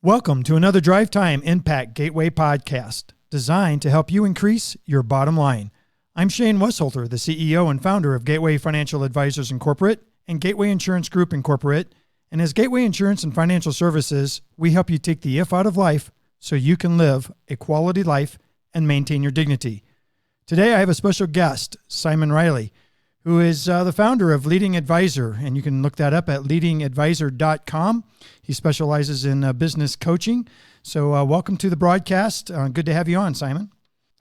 Welcome to another Drive Time Impact Gateway podcast, designed to help you increase your bottom line. I'm Shane Westholter, the CEO and founder of Gateway Financial Advisors Incorporate and Gateway Insurance Group Incorporate. And as Gateway Insurance and Financial Services, we help you take the if out of life so you can live a quality life and maintain your dignity. Today, I have a special guest, Simon Reilly, who is the founder of Leading Advisor, and you can look that up at leadingadvisor.com. He specializes in business coaching. So welcome to the broadcast. Good to have you on, Simon.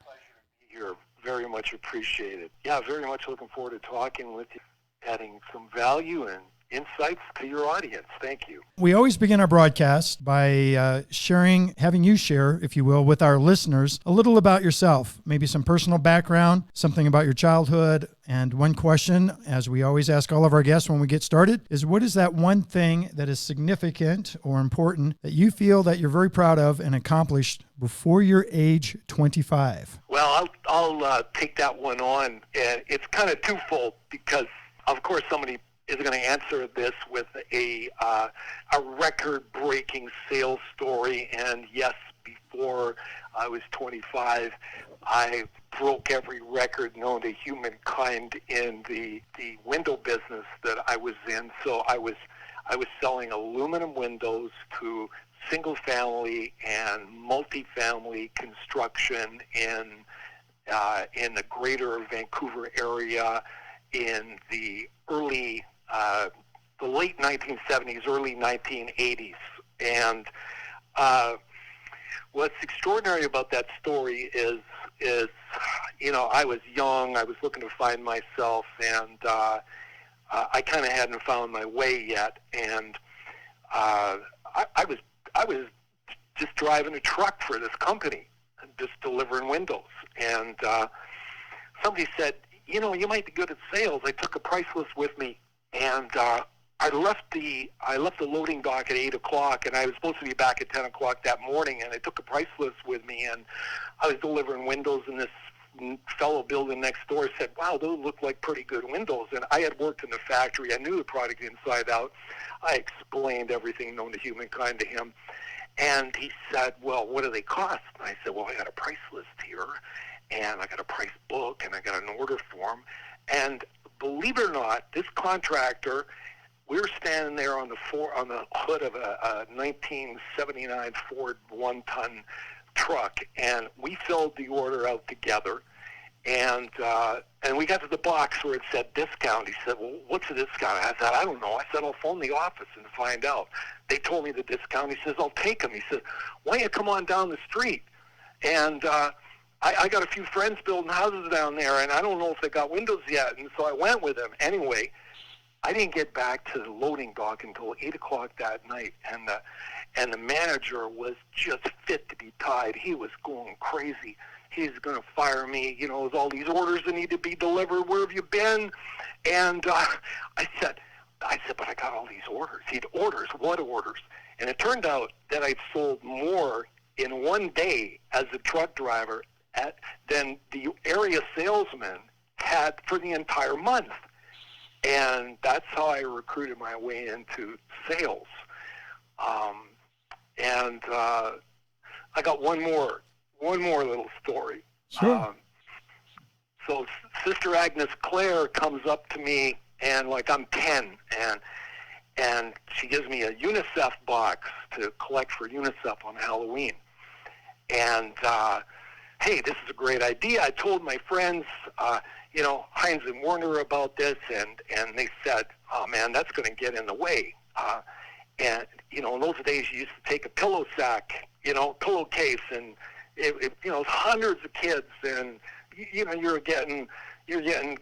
Pleasure to be here. Very much appreciated. Yeah, very much looking forward to talking with you, adding some value and insights to your audience. Thank you. We always begin our broadcast by having you share, if you will, with our listeners a little about yourself, maybe some personal background, something about your childhood. And one question, as we always ask all of our guests when we get started, is what is that one thing that is significant or important that you feel that you're very proud of and accomplished before your age 25? Well, I'll take that one on. And it's kind of twofold because, of course, somebody is going to answer this with a record-breaking sales story. And yes, before I was 25, I broke every record known to humankind in the window business that I was in. So I was selling aluminum windows to single-family and multi-family construction in the greater Vancouver area in the late 1970s, early 1980s. And what's extraordinary about that story is I was young, I was looking to find myself, and I kind of hadn't found my way yet. And I was just driving a truck for this company, just delivering windows. And somebody said, you might be good at sales. I took a price list with me, and I left the loading dock at 8 o'clock, and I was supposed to be back at 10 o'clock that morning, and I took a price list with me, and I was delivering windows, and this fellow building next door said, wow, those look like pretty good windows. And I had worked in the factory. I knew the product inside out. I explained everything known to humankind to him, and he said, well, what do they cost? And I said, well, I got a price list here, and I got a price book, and I got an order form. And believe it or not, this contractor, we were standing there on the hood of a 1979 Ford one-ton truck, and we filled the order out together. And we got to the box where it said discount. He said, well, what's the discount? I said, I don't know. I said, I'll phone the office and find out. They told me the discount. He says, I'll take them. He said, why don't you come on down the street? And I got a few friends building houses down there, and I don't know if they got windows yet. And so I went with them. Anyway, I didn't get back to the loading dock until 8 o'clock that night, and the manager was just fit to be tied. He was going crazy. He's going to fire me. There's all these orders that need to be delivered. Where have you been? And I said, but I got all these orders. He'd orders. What orders? And it turned out that I'd sold more in one day as a truck driver than the area salesman had for the entire month. And that's how I recruited my way into sales. And I got one more little story. Sure. So Sister Agnes Claire comes up to me, and I'm 10, and she gives me a UNICEF box to collect for UNICEF on Halloween. And hey, this is a great idea. I told my friends, Heinz and Warner about this, and they said, oh man, that's going to get in the way. And in those days, you used to take a pillow sack, pillowcase, and it was hundreds of kids, and you're getting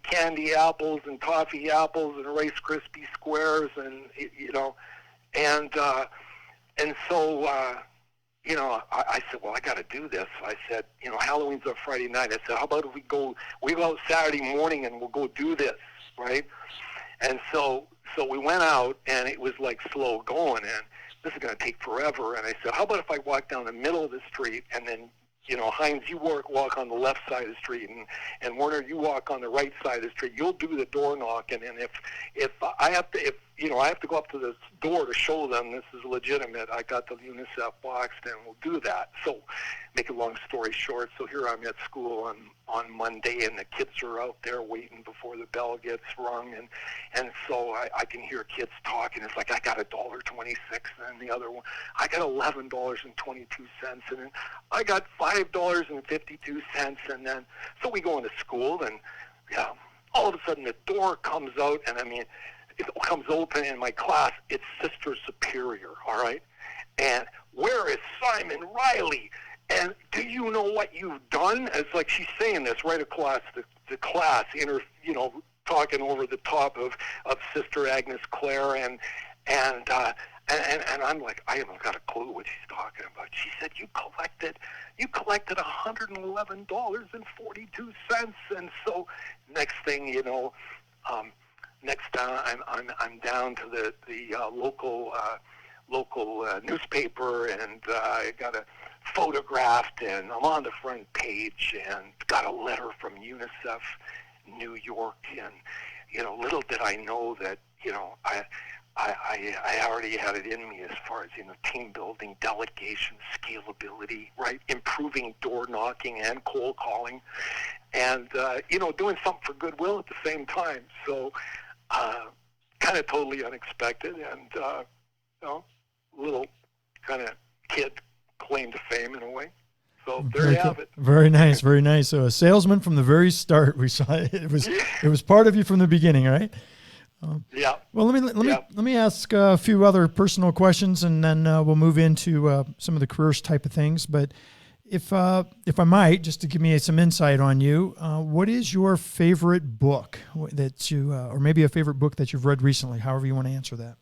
candy apples and toffee apples and Rice Krispie squares, and so. I said, well, I got to do this. I said, Halloween's on Friday night. I said, how about if we go out Saturday morning and we'll go do this, right? And so we went out, and it was like slow going, and this is going to take forever. And I said, how about if I walk down the middle of the street, and then, Heinz, you walk on the left side of the street, and Warner, you walk on the right side of the street. You'll do the door knock, and then if I have to go up to this door to show them this is legitimate. I got the UNICEF box, and we'll do that. So, make a long story short, so here I'm at school on Monday, and the kids are out there waiting before the bell gets rung, and so I can hear kids talking. It's like, I got $1.26, and the other one, I got $11.22, and then I got $5.52, and then, so we go into school, and all of a sudden the door comes out, and I mean, it comes open in my class. It's Sister Superior, all right? And where is Simon Reilly? And do you know what you've done? It's like she's saying this right across the class, talking over the top of Sister Agnes Clare, and I'm like, I haven't got a clue what she's talking about. She said, you collected $111.42, and so next thing you know, next time I'm down to the local newspaper, and I got a photographed, and I'm on the front page, and got a letter from UNICEF New York, and little did I know that I already had it in me as far as team building, delegation, scalability, right, improving door knocking and cold calling, and doing something for goodwill at the same time. So kind of totally unexpected, and little kind of kid claim to fame in a way. So there you have it. Very nice, very nice. So a salesman from the very start. We saw it was part of you from the beginning, right? Yeah. Well, let me ask a few other personal questions, and then we'll move into some of the careers type of things. But if I might, just to give me some insight on you, what is your favorite book that you, or maybe a favorite book that you've read recently? However you want to answer that.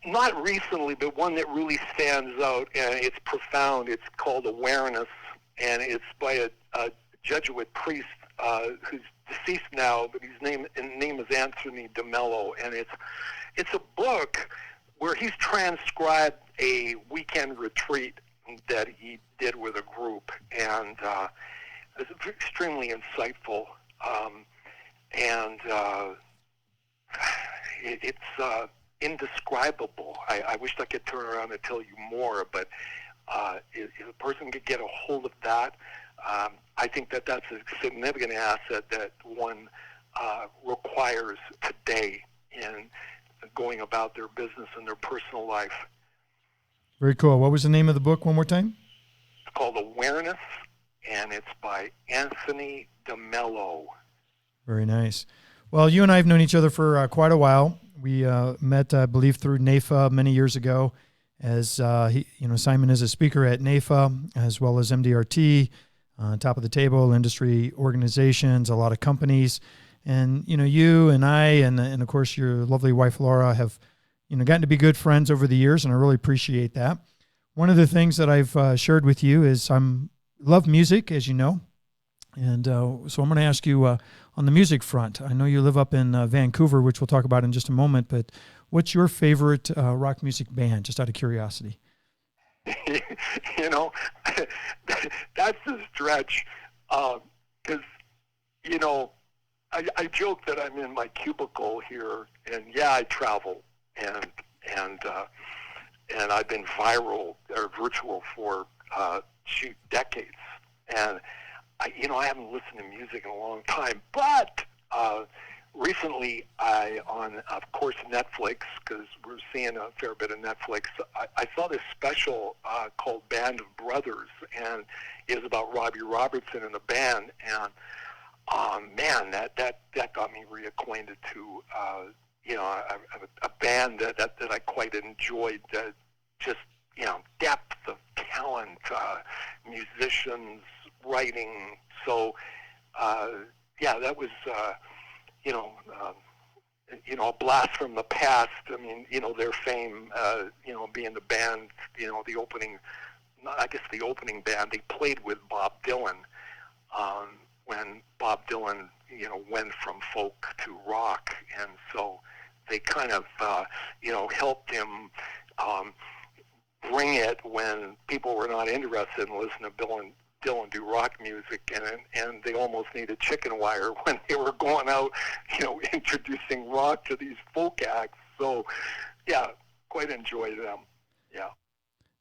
Not recently, but one that really stands out, and it's profound. It's called Awareness, and it's by a Jesuit priest who's deceased now, but his name is Anthony DeMello, and it's a book where he's transcribed a weekend retreat that he did with a group, and it's extremely insightful, and it's indescribable. I wish I could turn around and tell you more, but if a person could get a hold of that, I think that that's a significant asset that one requires today in going about their business and their personal life. Very cool. What was the name of the book one more time? It's called Awareness, and it's by Anthony DeMello. Very nice. Well, you and I have known each other for quite a while. We met, I believe, through NAFA many years ago. As Simon is a speaker at NAFA as well as MDRT, top of the table, industry organizations, a lot of companies, and you and I, and of course your lovely wife Laura have gotten to be good friends over the years, and I really appreciate that. One of the things that I've shared with you is love music, as you know, and so I'm going to ask you on the music front. I know you live up in Vancouver, which we'll talk about in just a moment, but what's your favorite rock music band, just out of curiosity? That's a stretch, because I joke that I'm in my cubicle here, and I travel, and I've been viral or virtual for decades, and I haven't listened to music in a long time, but recently of course, Netflix, because we're seeing a fair bit of Netflix, I saw this special called Band of Brothers, and it was about Robbie Robertson and the band, and man, that got me reacquainted to a band that I quite enjoyed, just depth of talent, musicians, writing. So that was a blast from the past. I mean, their fame, being the band, the opening band, they played with Bob Dylan when Bob Dylan, went from folk to rock, and so they kind of, helped him bring it when people were not interested in listening to Dylan do rock music, and they almost needed chicken wire when they were going out, introducing rock to these folk acts. So, yeah, quite enjoy them. Yeah.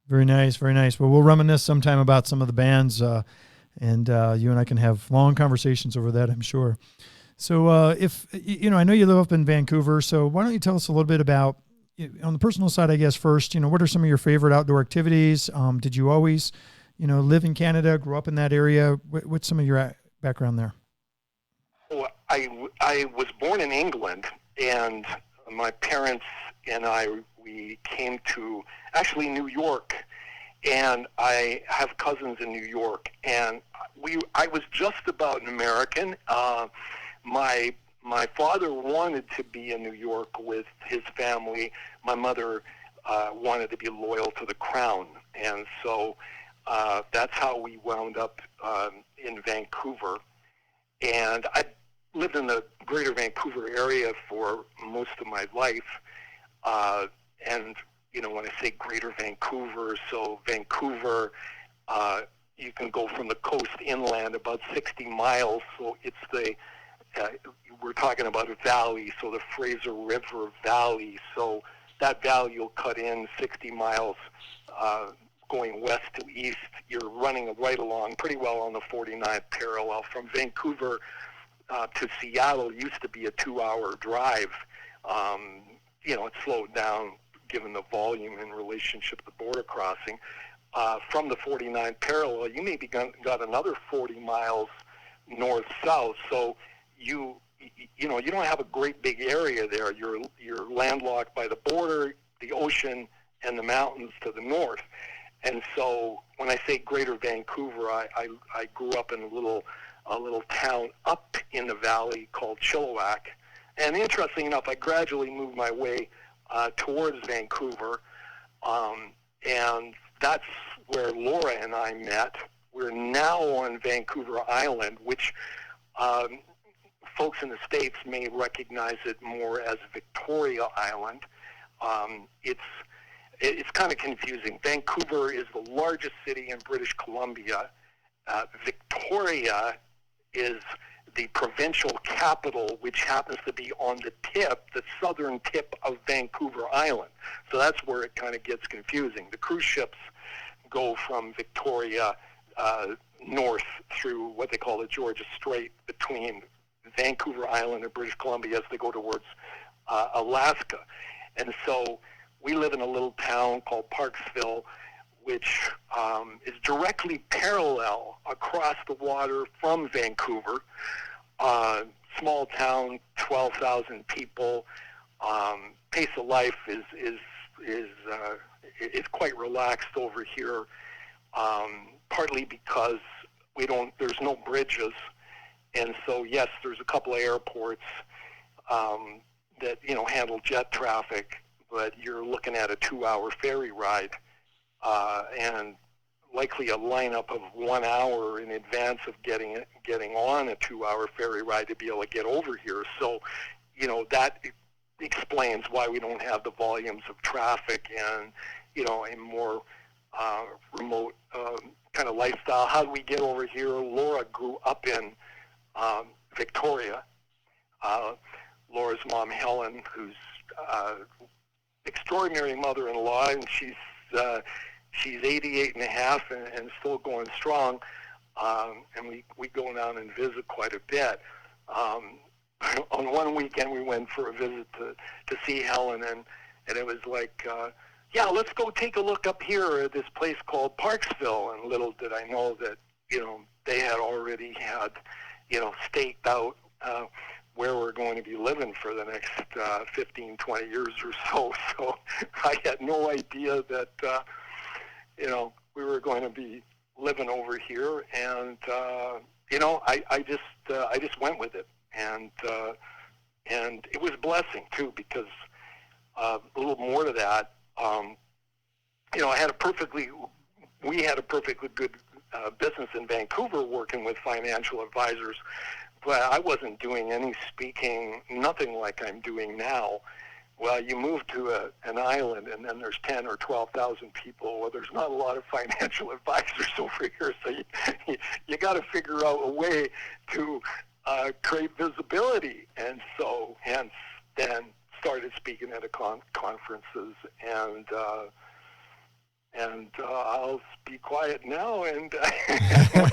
Very nice, very nice. Well, we'll reminisce sometime about some of the bands, and you and I can have long conversations over that, I'm sure. So if, I know you live up in Vancouver, so why don't you tell us a little bit about, on the personal side, I guess, first, what are some of your favorite outdoor activities? Did you always, live in Canada, grow up in that area? What's some of your background there? Well, I was born in England, and my parents and we came to actually New York, and I have cousins in New York, and I was just about an American. My father wanted to be in New York with his family. My mother wanted to be loyal to the crown, and so that's how we wound up in Vancouver. And I lived in the greater Vancouver area for most of my life. And, when I say greater Vancouver, so Vancouver, you can go from the coast inland about 60 miles. So it's we're talking about a valley, so the Fraser River Valley. So that valley will cut in 60 miles going west to east. You're running right along pretty well on the 49th parallel. From Vancouver to Seattle used to be a 2-hour drive. It slowed down given the volume in relationship to the border crossing. From the 49th parallel, you maybe got another 40 miles north-south. So you don't have a great big area there. You're landlocked by the border, the ocean, and the mountains to the north. And so when I say greater Vancouver, I grew up in a little town up in the valley called Chilliwack. And interesting enough, I gradually moved my way towards Vancouver, and that's where Laura and I met. We're now on Vancouver Island, which folks in the States may recognize it more as Victoria Island. It's kind of confusing. Vancouver is the largest city in British Columbia. Victoria is the provincial capital, which happens to be on the southern tip of Vancouver Island. So that's where it kind of gets confusing. The cruise ships go from Victoria north through what they call the Georgia Strait between Vancouver Island and British Columbia as they go towards Alaska. And so we live in a little town called Parksville, which is directly parallel across the water from Vancouver. Small town, 12,000 people. Pace of life is quite relaxed over here, partly because there's no bridges, and so yes, there's a couple of airports that handle jet traffic, but you're looking at a 2-hour ferry ride, and likely a lineup of 1 hour in advance of getting on a 2-hour ferry ride to be able to get over here. So, that explains why we don't have the volumes of traffic and, a more remote kind of lifestyle. How do we get over here? Laura grew up in Victoria. Laura's mom, Helen, who's extraordinary mother-in-law, and she's 88 and a half and still going strong, and we go down and visit quite a bit. On one weekend, we went for a visit to see Helen, and it was like, let's go take a look up here at this place called Parksville. And little did I know that, they had already had, staked out where we're going to be living for the next 15, 20 years or so. So I had no idea that, we were going to be living over here, and I just went with it, and it was a blessing too, because a little more to that, we had a perfectly good business in Vancouver working with financial advisors, but I wasn't doing any speaking, nothing like I'm doing now. Well, you move to an island, and then there's 10 or 12,000 people. Well, there's not a lot of financial advisors over here, so you got to figure out a way to create visibility. And so, hence, then started speaking at conferences, and I'll be quiet now and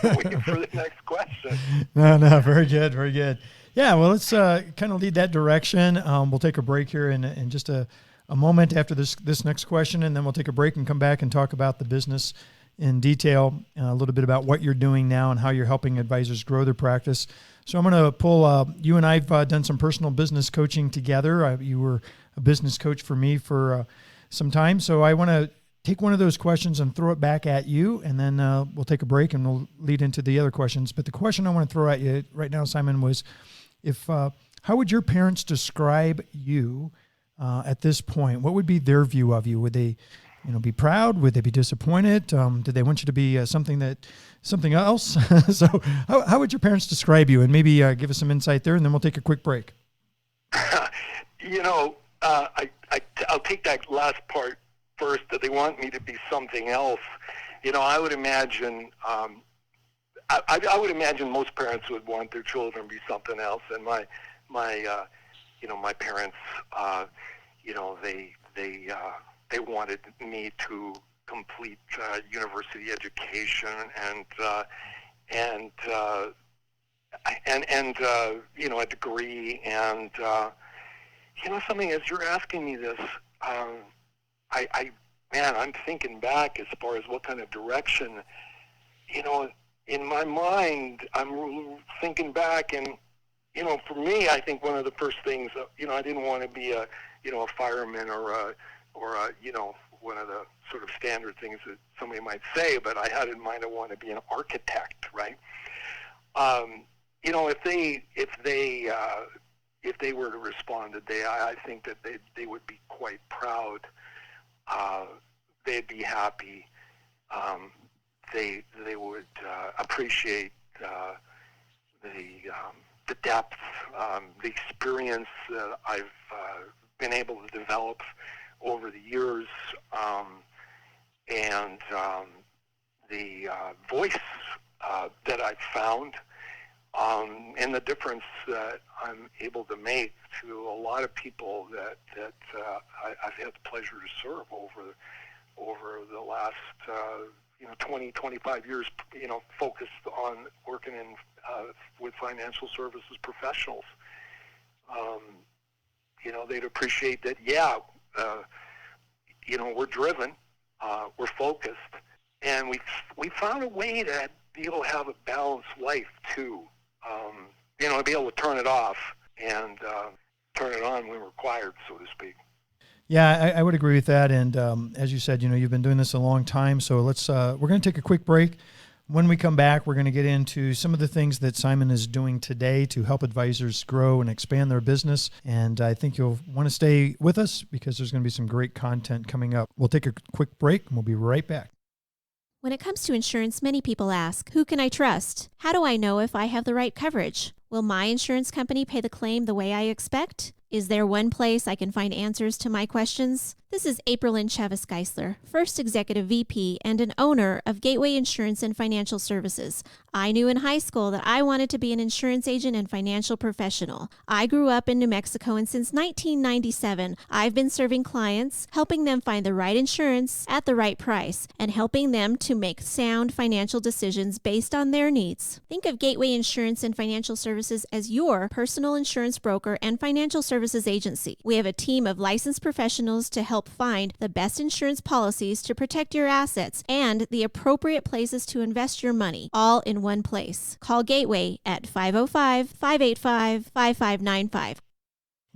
wait for the next question. No, very good, very good. Yeah, well, let's kind of lead that direction. We'll take a break here in just a moment after this next question, and then we'll take a break and come back and talk about the business in detail, a little bit about what you're doing now and how you're helping advisors grow their practice. So I'm going to pull, you and I have done some personal business coaching together. You were a business coach for me for some time, so I want to take one of those questions and throw it back at you, and then we'll take a break and we'll lead into the other questions. But the question I want to throw at you right now, Simon, was how would your parents describe you at this point? What would be their view of you? Would they, be proud? Would they be disappointed? Did they want you to be something else? So how would your parents describe you? And maybe give us some insight there, and then we'll take a quick break. I'll take that last part first, that they want me to be something else. I would imagine I would imagine most parents would want their children to be something else. And my parents, they wanted me to complete university education and a degree. And something, as you're asking me this, I'm thinking back as far as what kind of direction, in my mind, I'm thinking back, and, for me, I think one of the first things, I didn't want to be a fireman or one of the sort of standard things that somebody might say, but I had in mind I want to be an architect, right? If they were to respond today, I think that they would be quite proud. They'd be happy. They would appreciate the depth, the experience that I've been able to develop over the years, and the voice that I've found, and the difference that I'm able to make to a lot of people that I've had the pleasure to serve over the last 20, 25 years, focused on working with financial services professionals. They'd appreciate that, we're driven, we're focused, and we found a way to be able to have a balanced life too. To be able to turn it off and turn it on when required, so to speak. Yeah, I would agree with that. And as you said, you've been doing this a long time. So we're going to take a quick break. When we come back, we're going to get into some of the things that Simon is doing today to help advisors grow and expand their business. And I think you'll want to stay with us because there's going to be some great content coming up. We'll take a quick break and we'll be right back. When it comes to insurance, many people ask, who can I trust? How do I know if I have the right coverage? Will my insurance company pay the claim the way I expect? Is there one place I can find answers to my questions? This is April Lynn Chavis Geisler, First Executive VP and an owner of Gateway Insurance and Financial Services. I knew in high school that I wanted to be an insurance agent and financial professional. I grew up in New Mexico, and since 1997, I've been serving clients, helping them find the right insurance at the right price, and helping them to make sound financial decisions based on their needs. Think of Gateway Insurance and Financial Services as your personal insurance broker and financial services agency. We have a team of licensed professionals to help find the best insurance policies to protect your assets and the appropriate places to invest your money, all in one place. Call Gateway at 505-585-5595.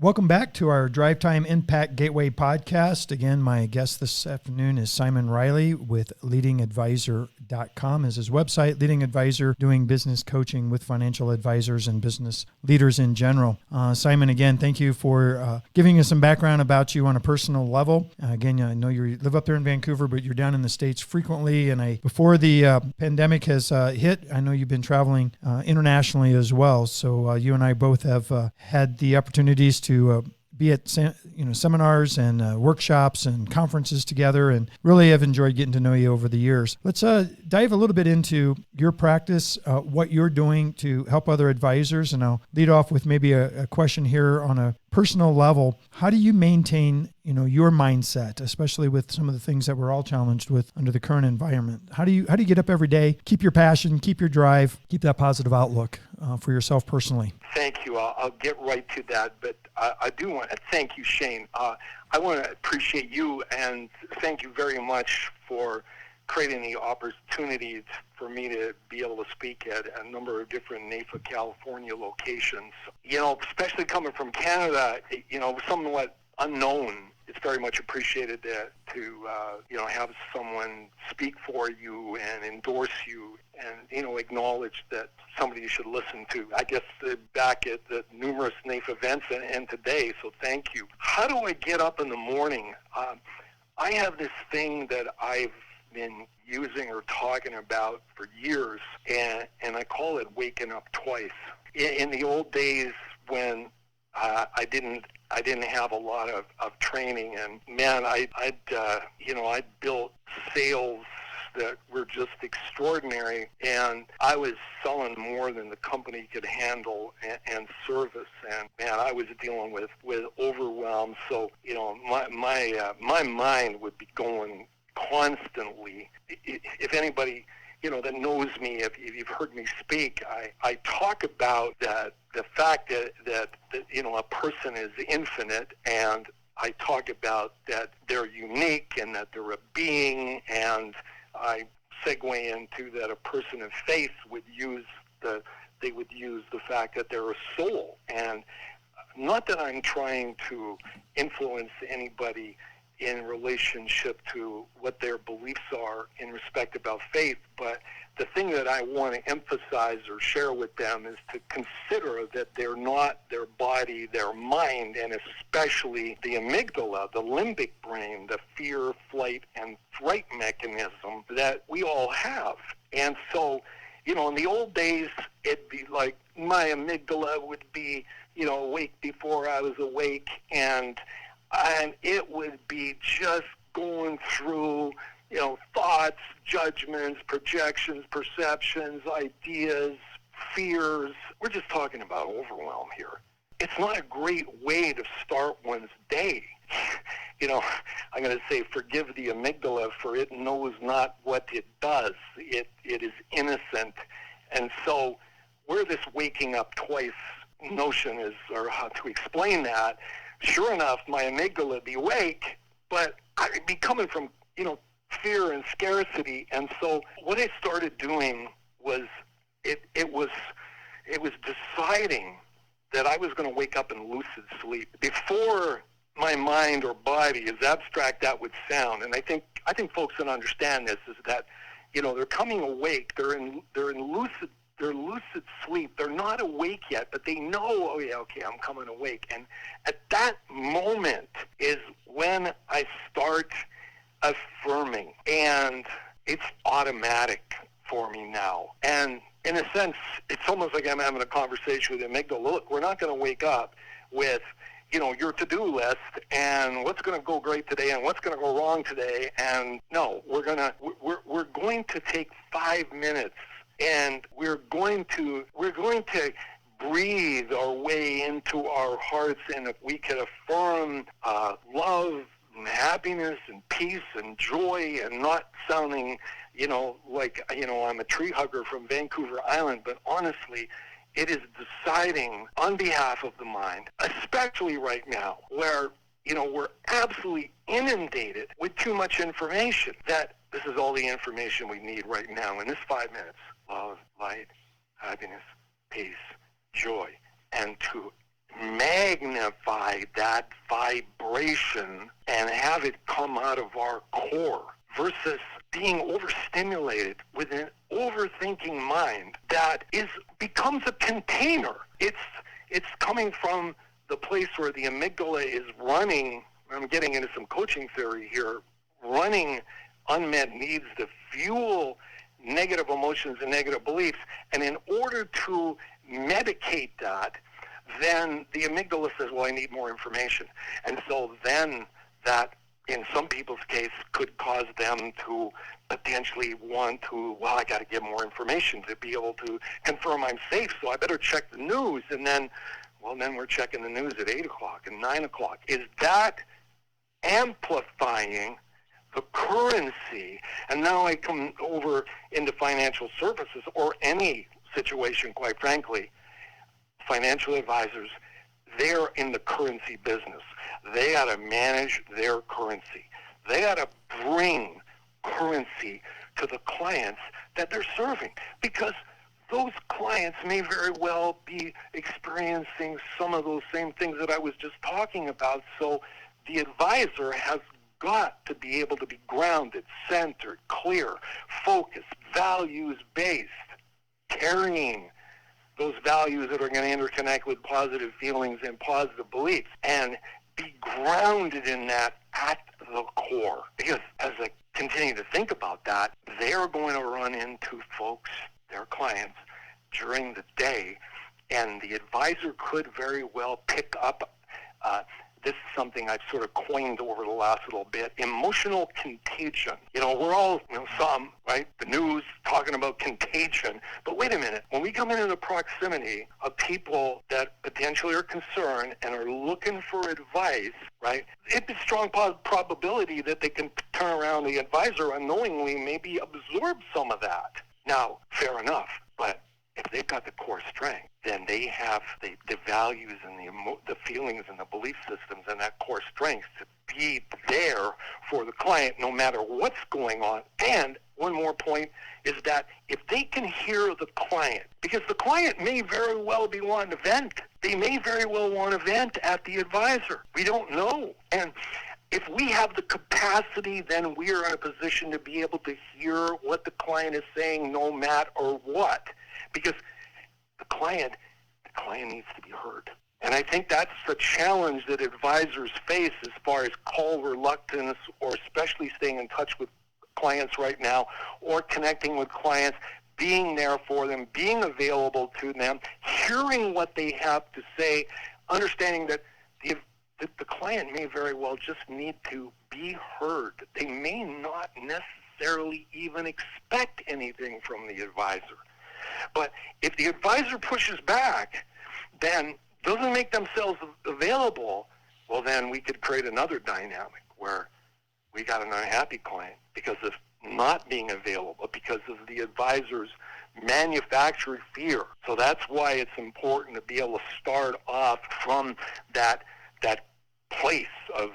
Welcome back to our Drive Time Impact Gateway podcast. Again, my guest this afternoon is Simon Reilly with leadingadvisor.com is his website. Leading Advisor, doing business coaching with financial advisors and business leaders in general. Simon, again, thank you for giving us some background about you on a personal level. Again, I know you live up there in Vancouver, but you're down in the States frequently. And before the pandemic has hit, I know you've been traveling internationally as well. So you and I both have had the opportunities to be at seminars and workshops and conferences together, and really have enjoyed getting to know you over the years. Let's dive a little bit into your practice, what you're doing to help other advisors, and I'll lead off with maybe a question here on a personal level. How do you maintain your mindset, especially with some of the things that we're all challenged with under the current environment? How do you get up every day, keep your passion, keep your drive, keep that positive outlook for yourself personally? Thank you. I'll get right to that, but I do want to thank you, Shane. I want to appreciate you and thank you very much for creating the opportunity for me to be able to speak at a number of different NAIFA California locations. Especially coming from Canada, somewhat unknown. It's very much appreciated to have someone speak for you and endorse you and, acknowledge that somebody you should listen to. I guess back at the numerous NAIF events and today, so thank you. How do I get up in the morning? I have this thing that I've been using or talking about for years, and I call it waking up twice. In the old days when I didn't have a lot of training, and man, I'd built sales that were just extraordinary, and I was selling more than the company could handle and service, and man, I was dealing with overwhelm. So my mind would be going constantly. If anybody that knows me, if you've heard me speak, I talk about that the fact that a person is infinite, and I talk about that they're unique and that they're a being, and I segue into that a person of faith would use the fact that they're a soul. And not that I'm trying to influence anybody in relationship to what their beliefs are in respect about faith, but the thing that I want to emphasize or share with them is to consider that they're not their body, their mind, and especially the amygdala, the limbic brain, the fear, flight, and fright mechanism that we all have. And so, in the old days, it'd be like my amygdala would be, awake before I was awake, and it would be just going through, thoughts, judgments, projections, perceptions, ideas, fears. We're just talking about overwhelm here. It's not a great way to start one's day. I'm going to say forgive the amygdala, for it knows not what it does. It is innocent. And so where this waking up twice notion is, or how to explain that, sure enough, my amygdala would be awake, but I'd be coming from, fear and scarcity. And so what I started doing was, it was deciding that I was going to wake up in lucid sleep before my mind or body, as abstract that would sound. And I think folks that understand this is that, they're coming awake, they're in lucid sleep. They're not awake yet, but they know, oh yeah, okay, I'm coming awake. And at that moment is when I start affirming, and it's automatic for me now. And in a sense, it's almost like I'm having a conversation with the amygdala. Look, we're not going to wake up with, your to-do list and what's going to go great today and what's going to go wrong today. And no, we're going to take 5 minutes, and we're going to breathe our way into our hearts, and if we could affirm love and happiness and peace and joy, and not sounding, like, I'm a tree hugger from Vancouver Island, but honestly, it is deciding on behalf of the mind, especially right now, where, we're absolutely inundated with too much information, that this is all the information we need right now in this 5 minutes. Love, light, happiness, peace, joy, and to magnify that vibration and have it come out of our core, versus being overstimulated with an overthinking mind that becomes a container. It's coming from the place where the amygdala is running. I'm getting into some coaching theory here, running unmet needs to fuel negative emotions and negative beliefs. And in order to medicate that, then the amygdala says, well, I need more information. And so then that, in some people's case, could cause them to potentially want to, well, I got to get more information to be able to confirm I'm safe, so I better check the news. And then, well, then we're checking the news at 8 o'clock and 9 o'clock. Is that amplifying the currency? And now I come over into financial services or any situation, quite frankly. Financial advisors, they're in the currency business. They got to manage their currency. They got to bring currency to the clients that they're serving, because those clients may very well be experiencing some of those same things that I was just talking about. So the advisor has got to be able to be grounded, centered, clear, focused, values-based, carrying those values that are going to interconnect with positive feelings and positive beliefs, and be grounded in that at the core. Because as I continue to think about that, they're going to run into folks, their clients, during the day, and the advisor could very well pick up, this is something I've sort of coined over the last little bit, emotional contagion. You know, we're all, some, right, the news talking about contagion, but wait a minute, when we come into the proximity of people that potentially are concerned and are looking for advice, right, it's a strong probability that they can turn around the advisor unknowingly, maybe absorb some of that. Now, fair enough, but if they've got the core strength, then they have the values and the feelings and the belief systems and that core strength to be there for the client no matter what's going on. And one more point is that if they can hear the client, because the client may very well be wanting to vent. They may very well want to vent at the advisor. We don't know. And if we have the capacity, then we are in a position to be able to hear what the client is saying no matter what. Because the client needs to be heard. And I think that's the challenge that advisors face as far as call reluctance, or especially staying in touch with clients right now, or connecting with clients, being there for them, being available to them, hearing what they have to say, understanding that the client may very well just need to be heard. They may not necessarily even expect anything from the advisor. But if the advisor pushes back, then doesn't make themselves available, well, then we could create another dynamic where we got an unhappy client because of not being available, because of the advisor's manufactured fear. So that's why it's important to be able to start off from that place of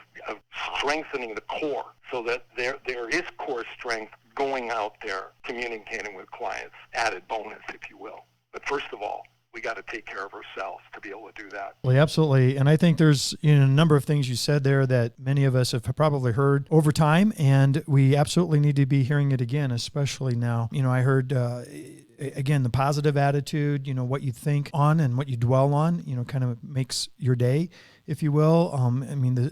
strengthening the core, so that there is core strength going out there, communicating with clients, added bonus, if you will. But first of all, we got to take care of ourselves to be able to do that. Well, absolutely. And I think there's a number of things you said there that many of us have probably heard over time, and we absolutely need to be hearing it again, especially now. I heard, again, the positive attitude, what you think on and what you dwell on, kind of makes your day, if you will.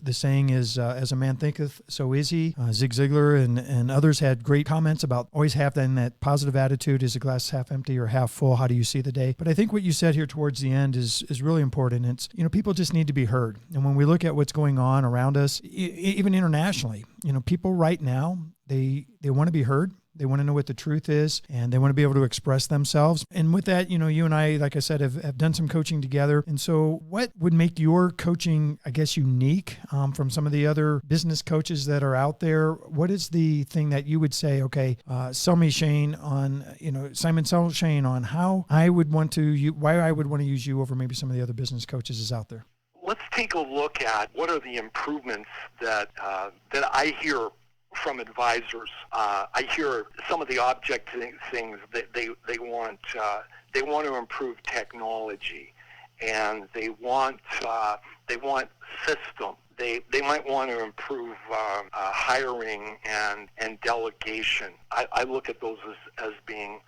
The saying is, as a man thinketh, so is he. Zig Ziglar and others had great comments about always having that positive attitude. Is the glass half empty or half full? How do you see the day? But I think what you said here towards the end is really important. It's, people just need to be heard. And when we look at what's going on around us, even internationally, people right now, they want to be heard. They want to know what the truth is, and they want to be able to express themselves. And with that, you and I, like I said, have done some coaching together. And so what would make your coaching, I guess, unique from some of the other business coaches that are out there? What is the thing that you would say, okay, sell me Shane on, Simon, sell Shane on how I would want to, why I would want to use you over maybe some of the other business coaches is out there? Let's take a look at what are the improvements that I hear from advisors. I hear some of the object things that they want. They want to improve technology, and they want system. They might want to improve hiring and delegation. I look at those as being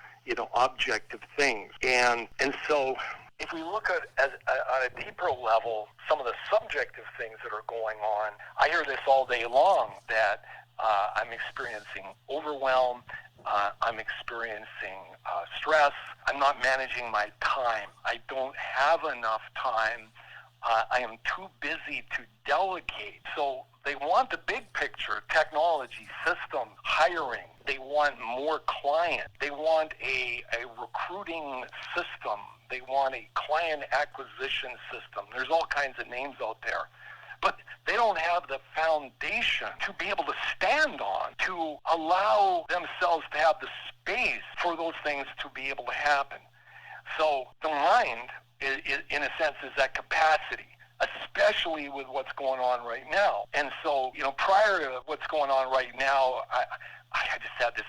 objective things, and so if we look at on a deeper level, some of the subjective things that are going on, I hear this all day long that I'm experiencing overwhelm, I'm experiencing stress. I'm not managing my time. I don't have enough time. I am too busy to delegate. So they want the big picture, technology, system, hiring. They want more clients. They want a recruiting system. They want a client acquisition system. There's all kinds of names out there. But they don't have the foundation to be able to stand on, to allow themselves to have the space for those things to be able to happen. So the mind, in a sense, is that capacity, especially with what's going on right now. And so, prior to what's going on right now, I just had this,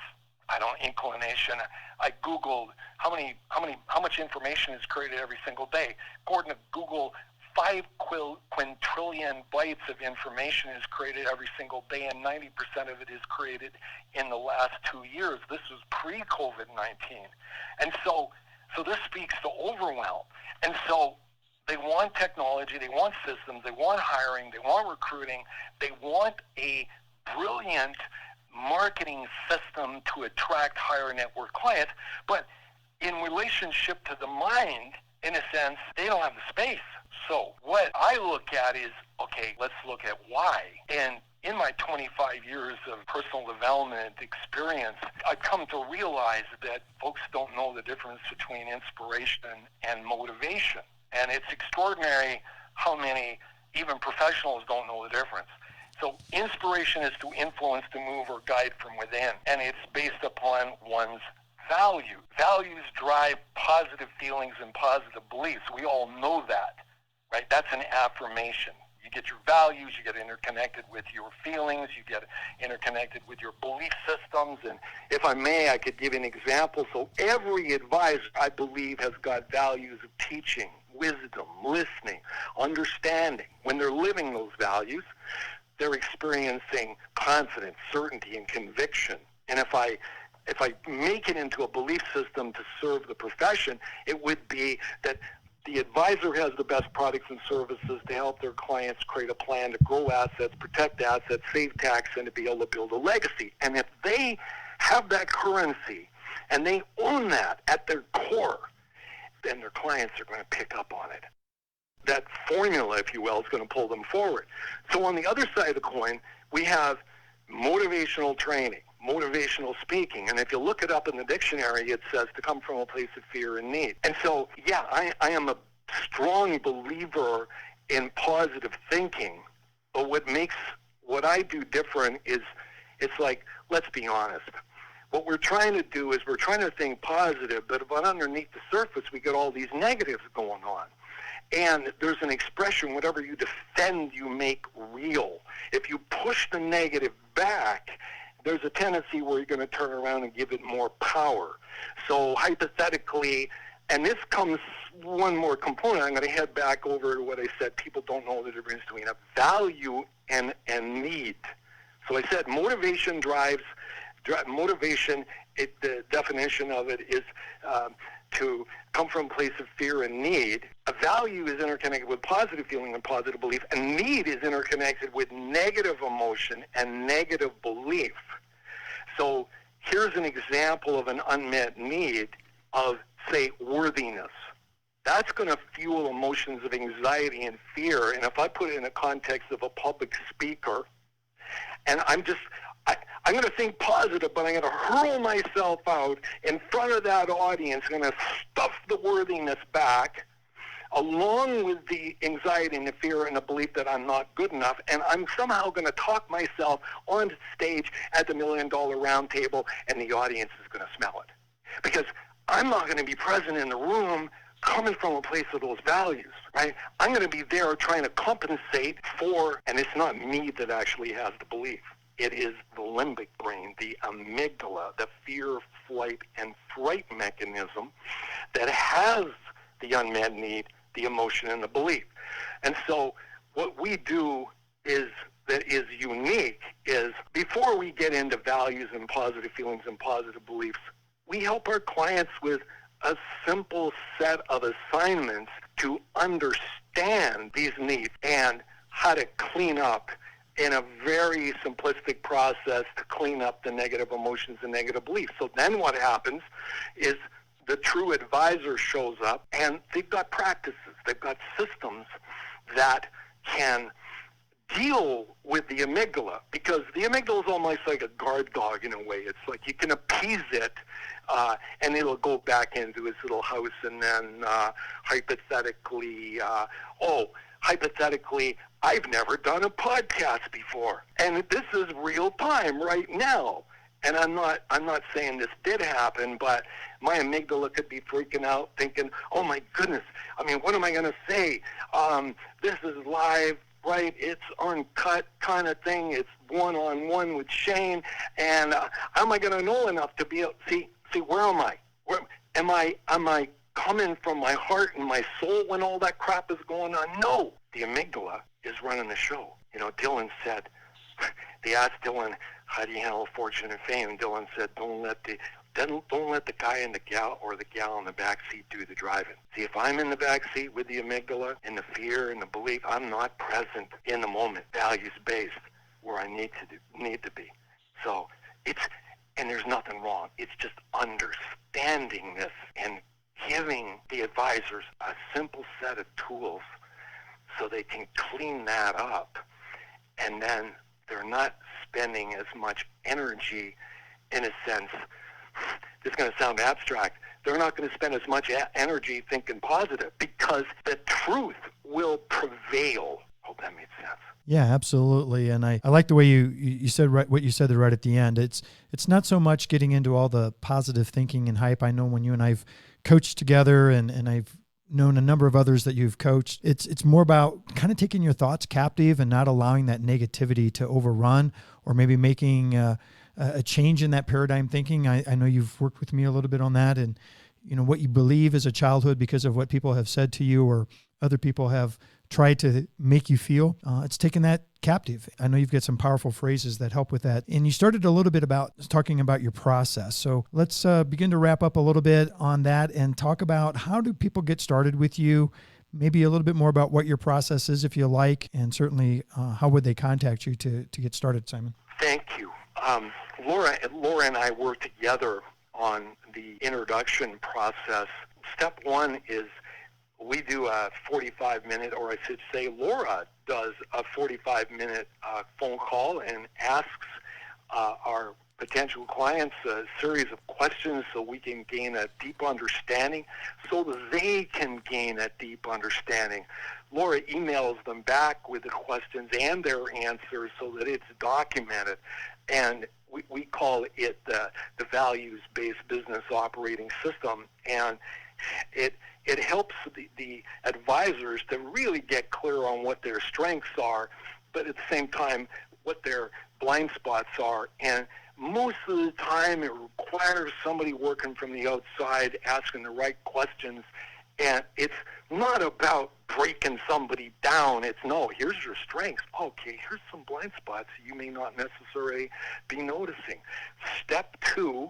inclination. I Googled how much information is created every single day. According to Google, 5 quintillion bytes of information is created every single day, and 90% of it is created in the last 2 years. This was pre-COVID-19. And so this speaks to overwhelm. And so they want technology, they want systems, they want hiring, they want recruiting, they want a brilliant marketing system to attract higher network clients. But in relationship to the mind, in a sense, they don't have the space. So what I look at is, okay, let's look at why. And in my 25 years of personal development experience, I've come to realize that folks don't know the difference between inspiration and motivation. And it's extraordinary how many, even professionals, don't know the difference. So inspiration is to influence, to move, or guide from within. And it's based upon one's value. Values drive positive feelings and positive beliefs. We all know that, right? That's an affirmation. You get your values, you get interconnected with your feelings, you get interconnected with your belief systems. And if I may, I could give an example. So every advisor, I believe, has got values of teaching, wisdom, listening, understanding. When they're living those values, they're experiencing confidence, certainty, and conviction. And if I make it into a belief system to serve the profession, it would be that the advisor has the best products and services to help their clients create a plan to grow assets, protect assets, save tax, and to be able to build a legacy. And if they have that currency and they own that at their core, then their clients are going to pick up on it. That formula, if you will, is going to pull them forward. So on the other side of the coin, we have motivational training, motivational speaking. And if you look it up in the dictionary, it says to come from a place of fear and need. And so, yeah, I am a strong believer in positive thinking. But what makes what I do different is, it's like, let's be honest. What we're trying to do is we're trying to think positive, but underneath the surface, we get all these negatives going on. And there's an expression, whatever you defend, you make real. If you push the negative back, there's a tendency where you're going to turn around and give it more power. So hypothetically, and this comes one more component, I'm going to head back over to what I said, people don't know the difference between a value and need. So I said motivation drives, motivation, the definition of it is to come from a place of fear and need. A value is interconnected with positive feeling and positive belief, and need is interconnected with negative emotion and negative belief. So here's an example of an unmet need of, say, worthiness. That's going to fuel emotions of anxiety and fear. And if I put it in the context of a public speaker, and I'm going to think positive, but I'm going to hurl myself out in front of that audience. I'm going to stuff the worthiness back, along with the anxiety and the fear and the belief that I'm not good enough, and I'm somehow going to talk myself on stage at the $1 Million Round Table, and the audience is going to smell it. Because I'm not going to be present in the room coming from a place of those values, right? I'm going to be there trying to compensate for, and it's not me that actually has the belief. It is the limbic brain, the amygdala, the fear, flight, and fright mechanism that has the unmet need, the emotion, and the belief. And so what we do is that is unique is before we get into values and positive feelings and positive beliefs, we help our clients with a simple set of assignments to understand these needs and how to clean up in a very simplistic process to clean up the negative emotions and negative beliefs. So then what happens is the true advisor shows up, and they've got practices, they've got systems that can deal with the amygdala, because the amygdala is almost like a guard dog in a way. It's like you can appease it, and it'll go back into its little house, and then hypothetically, I've never done a podcast before, and this is real time right now. And I'm not saying this did happen, but my amygdala could be freaking out, thinking, "Oh my goodness! I mean, what am I going to say? This is live, right? It's uncut kind of thing. It's one-on-one with Shane, and am I going to know enough to be able see? Where am I? Where am I? Am I coming from my heart and my soul when all that crap is going on? No, the amygdala is running the show. You know, Dylan said. They asked Dylan, "How do you handle fortune and fame?" And Dylan said, don't let the guy in the gal or the gal in the back seat do the driving. See, if I'm in the back seat with the amygdala and the fear and the belief, I'm not present in the moment, values-based, where I need to be. So and there's nothing wrong. It's just understanding this and giving the advisors a simple set of tools so they can clean that up, and then they're not spending as much energy, in a sense. This is going to sound abstract. They're not going to spend as much energy thinking positive, because the truth will prevail. Hope that made sense. Yeah, absolutely. And I like the way you said what you said right at the end. It's not so much getting into all the positive thinking and hype. I know when you and I've coached together, and I've known a number of others that you've coached, it's more about kind of taking your thoughts captive and not allowing that negativity to overrun, or maybe making a change in that paradigm thinking. I know you've worked with me a little bit on that, and you know what you believe as a childhood because of what people have said to you or other people have tried to make you feel. It's taking that captive. I know you've got some powerful phrases that help with that. And you started a little bit about talking about your process. So let's begin to wrap up a little bit on that and talk about how do people get started with you, maybe a little bit more about what your process is, if you like, and certainly how would they contact you to get started, Simon? Thank you. Laura and I work together on the introduction process. Step one is we do a 45-minute, or I should say Laura does a 45-minute phone call and asks our potential clients a series of questions so we can gain a deep understanding, so that they can gain a deep understanding. Laura emails them back with the questions and their answers so that it's documented. And we call it the values-based business operating system. And it helps the advisors to really get clear on what their strengths are, but at the same time, what their blind spots are. And most of the time, it requires somebody working from the outside, asking the right questions. And it's not about breaking somebody down. It's, no, here's your strengths. Okay, here's some blind spots you may not necessarily be noticing. Step two,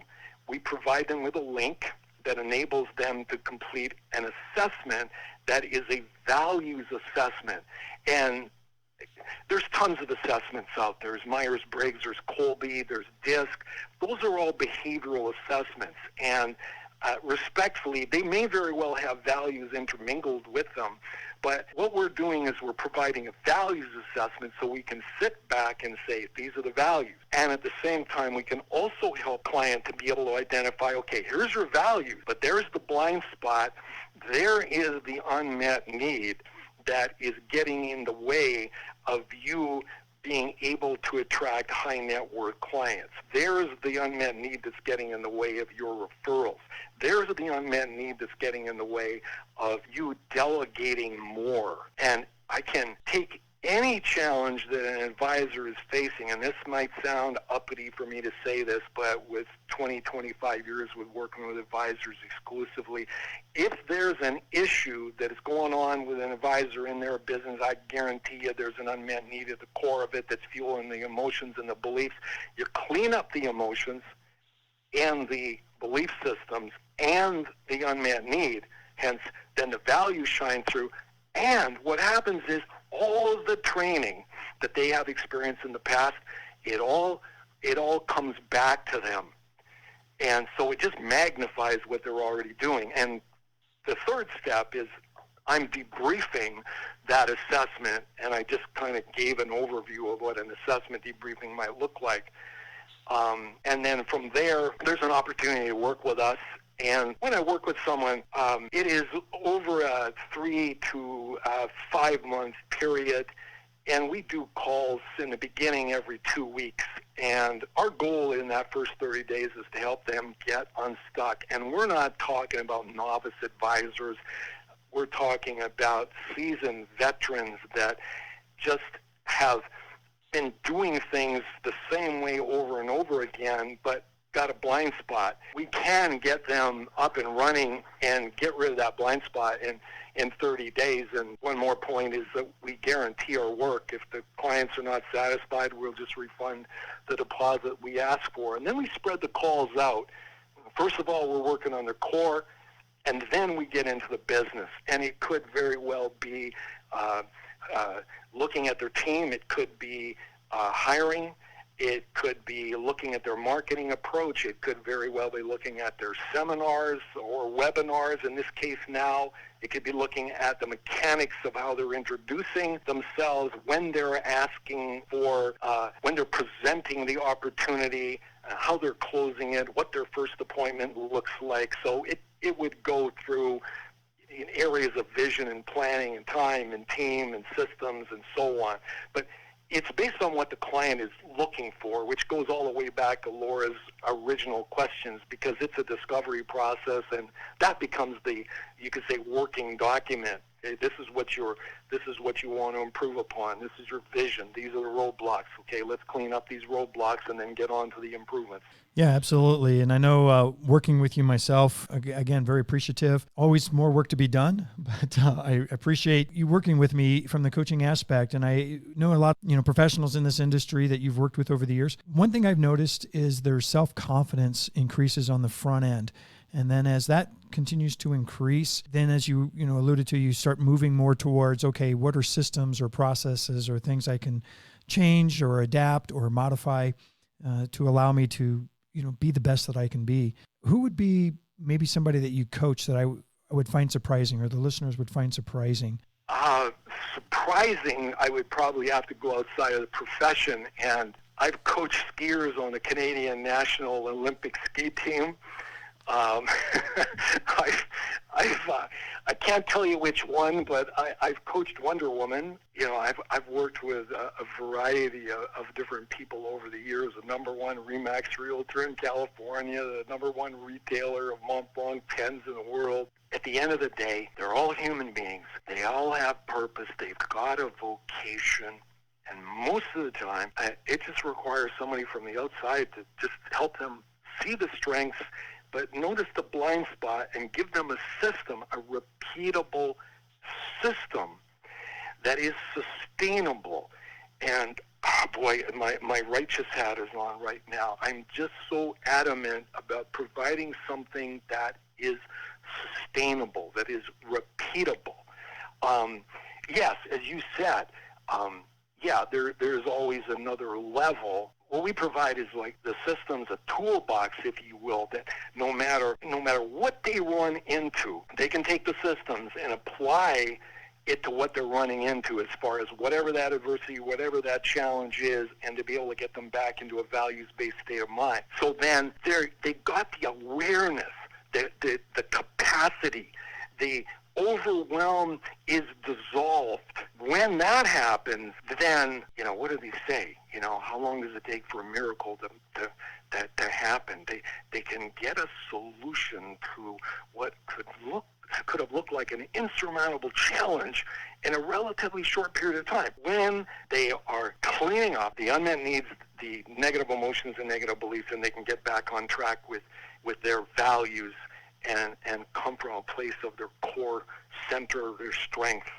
we provide them with a link that enables them to complete an assessment that is a values assessment. And there's tons of assessments out there. There's Myers-Briggs, there's Colby, there's DISC. Those are all behavioral assessments. And respectfully, they may very well have values intermingled with them. But what we're doing is we're providing a values assessment so we can sit back and say, these are the values. And at the same time, we can also help client to be able to identify, okay, here's your values, but there's the blind spot. There is the unmet need that is getting in the way of you being able to attract high net worth clients. There's the unmet need that's getting in the way of your referrals. There's the unmet need that's getting in the way of you delegating more. And I can take any challenge that an advisor is facing, and this might sound uppity for me to say this, but with 25 years with working with advisors exclusively, if there's an issue that is going on with an advisor in their business, I guarantee you there's an unmet need at the core of it that's fueling the emotions and the beliefs. You clean up the emotions and the belief systems and the unmet need, hence then the values shine through. And what happens is all of the training that they have experienced in the past, it all comes back to them. And so it just magnifies what they're already doing. And the third step is I'm debriefing that assessment, and I just kind of gave an overview of what an assessment debriefing might look like. And then from there, there's an opportunity to work with us. And when I work with someone, it is over a 3 to 5 month period. And we do calls in the beginning every 2 weeks. And our goal in that first 30 days is to help them get unstuck. And we're not talking about novice advisors. We're talking about seasoned veterans that just have been doing things the same way over and over again, but got a blind spot. We can get them up and running and get rid of that blind spot in 30 days. And one more point is that we guarantee our work. If the clients are not satisfied, we'll just refund the deposit we ask for. And then we spread the calls out. First of all, we're working on their core, and then we get into the business. And it could very well be looking at their team. It could be hiring. It could be looking at their marketing approach. It could very well be looking at their seminars or webinars. In this case now, it could be looking at the mechanics of how they're introducing themselves, when they're asking for, when they're presenting the opportunity, how they're closing it, what their first appointment looks like. So it would go through in areas of vision and planning and time and team and systems and so on. But it's based on what the client is looking for, which goes all the way back to Laura's original questions, because it's a discovery process, and that becomes the, you could say, working document. Okay, this is what you want to improve upon. This is your vision. These are the roadblocks. Okay, let's clean up these roadblocks and then get on to the improvements. Yeah, absolutely. And I know working with you myself, again, very appreciative. Always more work to be done, but I appreciate you working with me from the coaching aspect. And I know a lot, professionals in this industry that you've worked with over the years. One thing I've noticed is their self-confidence increases on the front end. And then as that continues to increase, then as you alluded to, you start moving more towards, okay, what are systems or processes or things I can change or adapt or modify to allow me to be the best that I can be. Who would be maybe somebody that you coach that I would find surprising, or the listeners would find surprising? Surprising, I would probably have to go outside of the profession. And I've coached skiers on the Canadian National Olympic ski team. I can't tell you which one, but I've coached Wonder Woman. I've worked with a variety of different people over the years. The #1 RE/MAX realtor in California, the #1 retailer of Mont Blanc pens in the world. At the end of the day, they're all human beings. They all have purpose. They've got a vocation. And most of the time, it just requires somebody from the outside to just help them see the strengths, but notice the blind spot, and give them a system, a repeatable system that is sustainable. And boy, my righteous hat is on right now. I'm just so adamant about providing something that is sustainable, that repeatable. Yes, as you said, there's always another level. What we provide is like the systems, a toolbox, if you will, that no matter what they run into, they can take the systems and apply it to what they're running into as far as whatever that adversity, whatever that challenge is, and to be able to get them back into a values-based state of mind. So then they got the awareness, the capacity, the overwhelm is dissolved. When that happens, then, what do they say? How long does it take for a miracle to happen? They can get a solution to what could have looked like an insurmountable challenge in a relatively short period of time. When they are cleaning up the unmet needs, the negative emotions and negative beliefs, and they can get back on track with their values and come from a place of their core center, their strength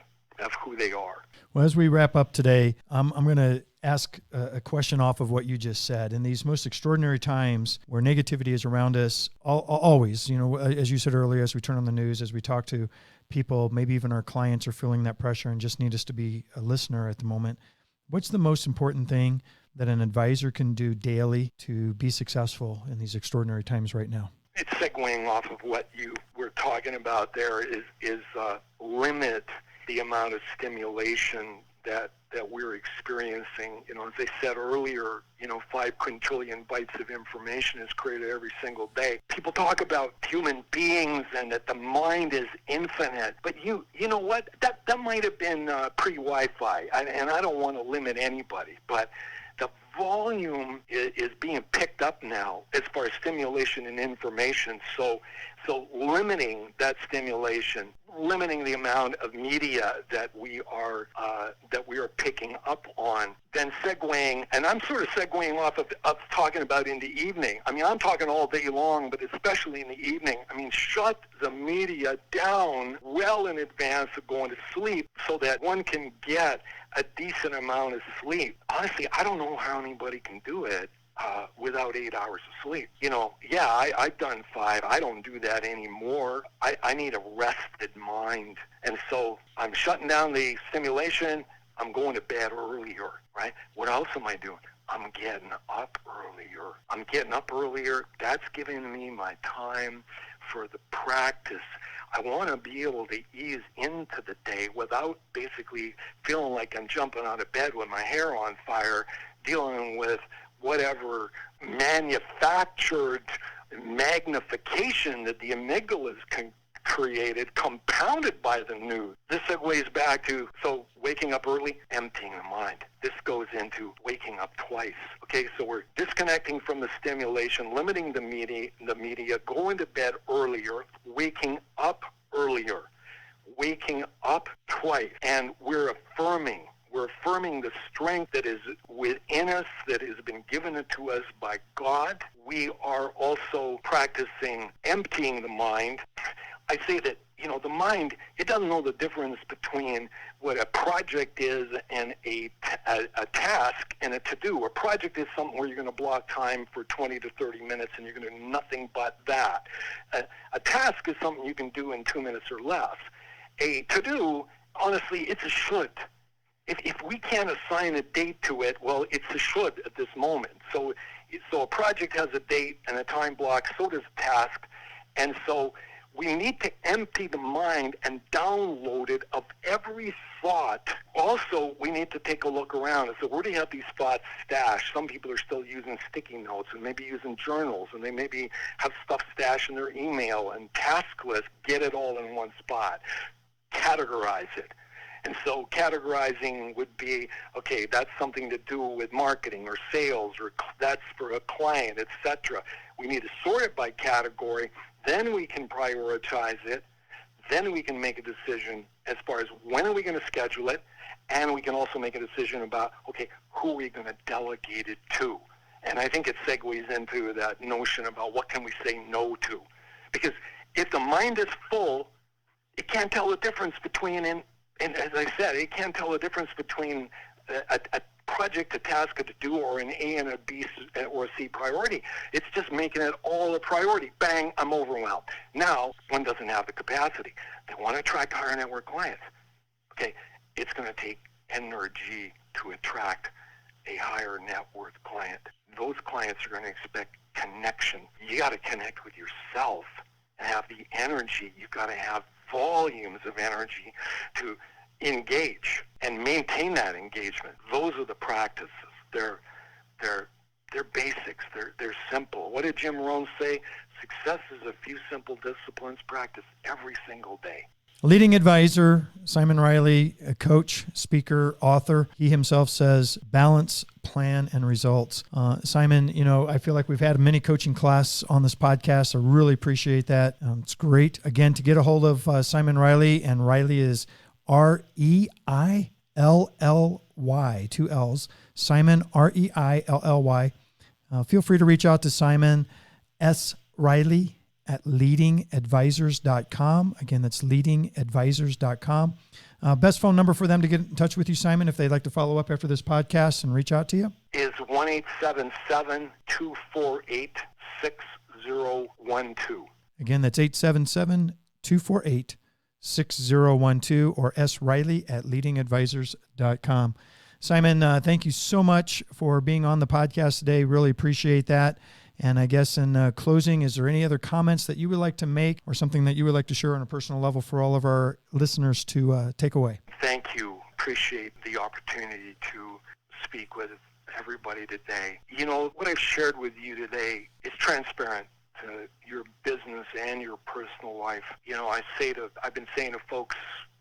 of who they are. Well, as we wrap up today, I'm going to ask a question off of what you just said. In these most extraordinary times where negativity is around us, always, as you said earlier, as we turn on the news, as we talk to people, maybe even our clients are feeling that pressure and just need us to be a listener at the moment. What's the most important thing that an advisor can do daily to be successful in these extraordinary times right now? It's segueing off of what you were talking about there is limit the amount of stimulation that we're experiencing. As I said earlier, 5 quintillion bytes of information is created every single day. People talk about human beings and that the mind is infinite, but you know what? That might have been pre-Wi-Fi, and I don't want to limit anybody, but the volume is being picked up now as far as stimulation and information. So limiting that stimulation, limiting the amount of media that we are picking up on, then segueing, and I'm sort of segueing off of talking about in the evening. I mean, I'm talking all day long, but especially in the evening. I mean, shut the media down well in advance of going to sleep so that one can get a decent amount of sleep. Honestly, I don't know how anybody can do it without 8 hours of sleep. I've done 5. I don't do that anymore. I need a rested mind. And so I'm shutting down the stimulation. I'm going to bed earlier, right? What else am I doing? I'm getting up earlier. That's giving me my time for the practice. I want to be able to ease into the day without basically feeling like I'm jumping out of bed with my hair on fire, dealing with whatever manufactured magnification that the amygdalas created, compounded by the news. This segues back to, waking up early, emptying the mind. This goes into waking up twice. Okay, so we're disconnecting from the stimulation, limiting the media, going to bed earlier, waking up earlier, waking up twice, and we're affirming the strength that is within us, that has been given to us by God. We are also practicing emptying the mind. I say that, the mind, it doesn't know the difference between what a project is and a task and a to-do. A project is something where you're going to block time for 20 to 30 minutes and you're going to do nothing but that. A task is something you can do in 2 minutes or less. A to-do, honestly, it's a should. If we can't assign a date to it, well, it's a should at this moment. So a project has a date and a time block, so does a task. And so we need to empty the mind and download it of every thought. Also, we need to take a look around and say, where do you have these thoughts stashed? Some people are still using sticky notes and maybe using journals, and they maybe have stuff stashed in their email and task lists. Get it all in one spot. Categorize it. And so categorizing would be, okay, that's something to do with marketing or sales, or that's for a client, etc. We need to sort it by category. Then we can prioritize it. Then we can make a decision as far as when are we going to schedule it. And we can also make a decision about, okay, who are we going to delegate it to? And I think it segues into that notion about what can we say no to. Because if the mind is full, it can't tell the difference between, and as I said, it can't tell the difference between a project, a task, a to-do, or an A and a B or a C priority. It's just making it all a priority. Bang, I'm overwhelmed. Now, one doesn't have the capacity. They want to attract higher net worth clients. Okay, it's going to take energy to attract a higher net worth client. Those clients are going to expect connection. You got to connect with yourself and have the energy. You've got to have volumes of energy to engage and maintain that engagement. Those are the practices. They're basics. They're simple. What did Jim Rohn say? Success is a few simple disciplines practiced every single day. Leading advisor, Simon Reilly, a coach, speaker, author. He himself says, balance, plan, and results. Simon, I feel like we've had a mini coaching class on this podcast. I really appreciate that. It's great. Again, to get a hold of Simon Reilly, and Reilly is Reilly, 2 L's, Simon, Reilly. Feel free to reach out to Simon S. Reilly at leadingadvisors.com. Again, that's leadingadvisors.com. Best phone number for them to get in touch with you, Simon, if they'd like to follow up after this podcast and reach out to you? Is 1-877-248-6012. Again, that's 877-248-6012 or sreilly at leadingadvisors.com. Simon, thank you so much for being on the podcast today. Really appreciate that. And I guess in closing, is there any other comments that you would like to make or something that you would like to share on a personal level for all of our listeners to take away? Thank you. Appreciate the opportunity to speak with everybody today. You know, what I've shared with you today is transparent to your business and your personal life. You know, I've been saying to folks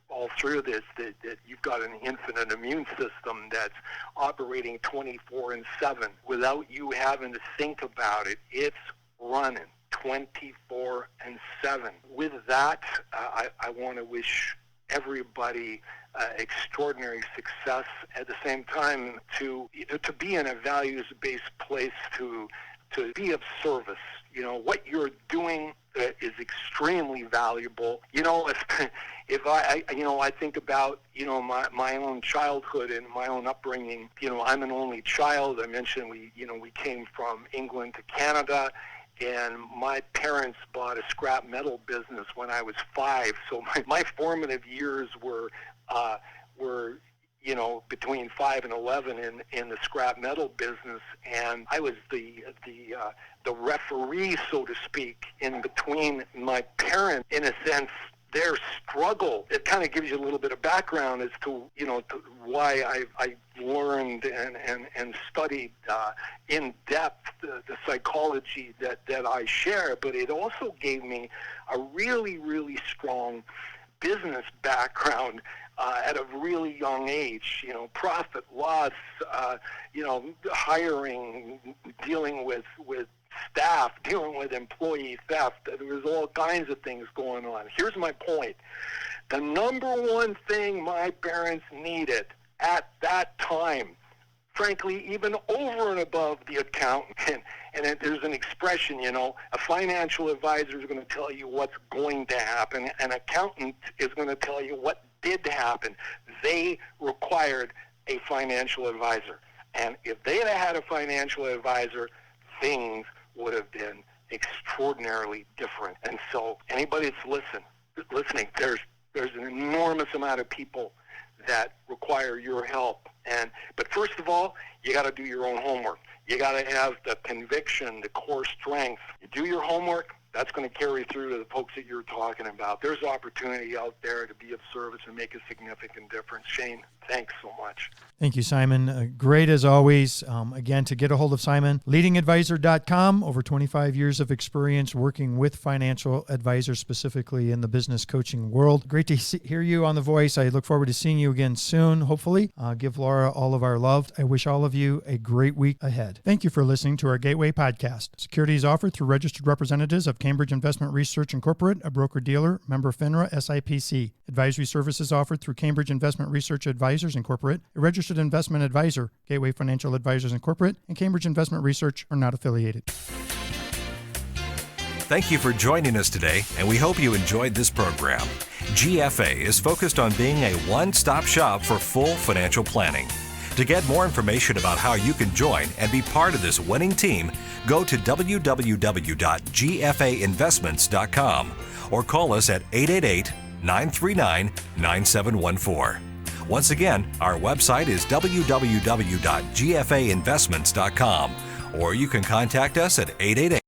all through this that you've got an infinite immune system that's operating 24/7 without you having to think about it. It's running 24/7. With that, I want to wish everybody extraordinary success. At the same time, to be in a values-based place, to be of service. You know, what you're doing is extremely valuable. You know, if I think about, you know, my own childhood and my own upbringing. You know, I'm an only child. I mentioned we came from England to Canada, and my parents bought a scrap metal business when I was 5. So my formative years were you know, between 5 and 11 in the scrap metal business, and I was the referee, so to speak, in between my parents, in a sense, their struggle. It kind of gives you a little bit of background as to, you know, to why I learned and studied in depth the psychology that I share, but it also gave me a really, really strong business background at a really young age. You know, profit, loss, you know, hiring, dealing with staff, dealing with employee theft. There was all kinds of things going on. Here's my point. The number one thing my parents needed at that time, frankly, even over and above the accountant, and there's an expression, you know, a financial advisor is going to tell you what's going to happen. An accountant is going to tell you what did happen. They required a financial advisor. And if they had a financial advisor, things would have been extraordinarily different. And so anybody that's listening, there's an enormous amount of people that require your help. But first of all, you got to do your own homework. You got to have the conviction, the core strength. You do your homework, that's going to carry through to the folks that you're talking about. There's opportunity out there to be of service and make a significant difference. Shane, thanks so much. Thank you, Simon. Great as always. Again, to get a hold of Simon, leadingadvisor.com, over 25 years of experience working with financial advisors, specifically in the business coaching world. Great to hear you on The Voice. I look forward to seeing you again soon, hopefully. Give Laura all of our love. I wish all of you a great week ahead. Thank you for listening to our Gateway podcast. Securities offered through registered representatives of Cambridge Investment Research Incorporated, a broker-dealer, member FINRA, SIPC. Advisory services offered through Cambridge Investment Research Advisors Incorporated, a registered investment advisor. Gateway Financial Advisors Incorporated and Cambridge Investment Research are not affiliated. Thank you for joining us today, and we hope you enjoyed this program. GFA is focused on being a one-stop shop for full financial planning. To get more information about how you can join and be part of this winning team, go to www.gfainvestments.com or call us at 888-939-9714. Once again, our website is www.gfainvestments.com, or you can contact us at 888